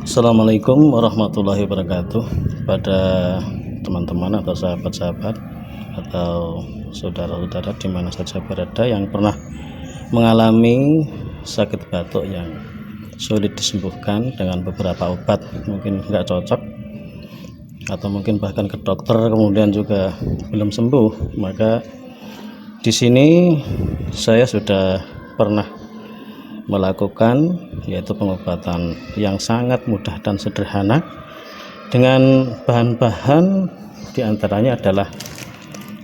Assalamualaikum warahmatullahi wabarakatuh. Pada teman-teman atau sahabat-sahabat atau saudara-saudara di mana saja berada yang pernah mengalami sakit batuk yang sulit disembuhkan dengan beberapa obat, mungkin nggak cocok atau mungkin bahkan ke dokter kemudian juga belum sembuh, maka di sini saya sudah pernah melakukan yaitu pengobatan yang sangat mudah dan sederhana dengan bahan-bahan diantaranya adalah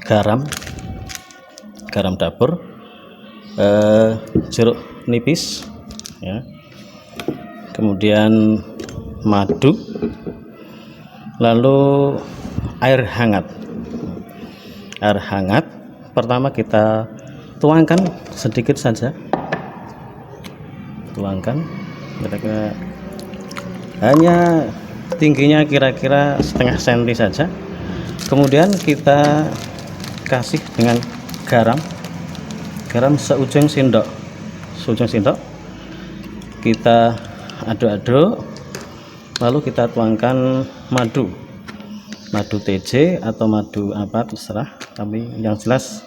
garam dapur, jeruk nipis ya, kemudian madu, lalu air hangat. Pertama kita tuangkan sedikit saja, kira-kira hanya tingginya kira-kira setengah senti saja. Kemudian kita kasih dengan garam seujung sendok, kita aduk-aduk, lalu kita tuangkan madu TJ atau madu apa terserah, tapi yang jelas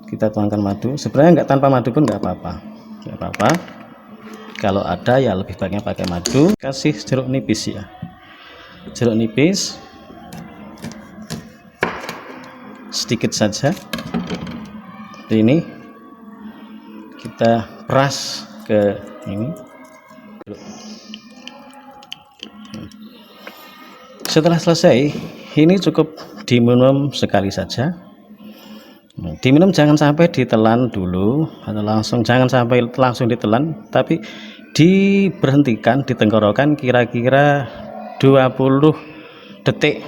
kita tuangkan madu. Sebenarnya nggak, tanpa madu pun nggak apa-apa. Kalau ada ya lebih baiknya pakai madu. Kasih jeruk nipis ya, jeruk nipis sedikit saja. Ini kita peras ke ini. Setelah selesai, ini cukup diminum sekali saja. Diminum jangan sampai ditelan dulu, atau jangan sampai langsung ditelan, tapi diberhentikan di tenggorokan kira-kira 20 detik.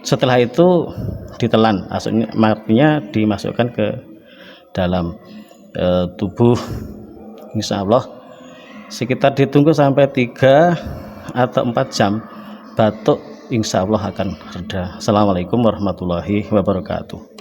Setelah itu ditelan, artinya dimasukkan ke dalam tubuh. Insya Allah sekitar ditunggu sampai 3 atau 4 jam, batuk insya Allah akan reda. Assalamualaikum warahmatullahi wabarakatuh.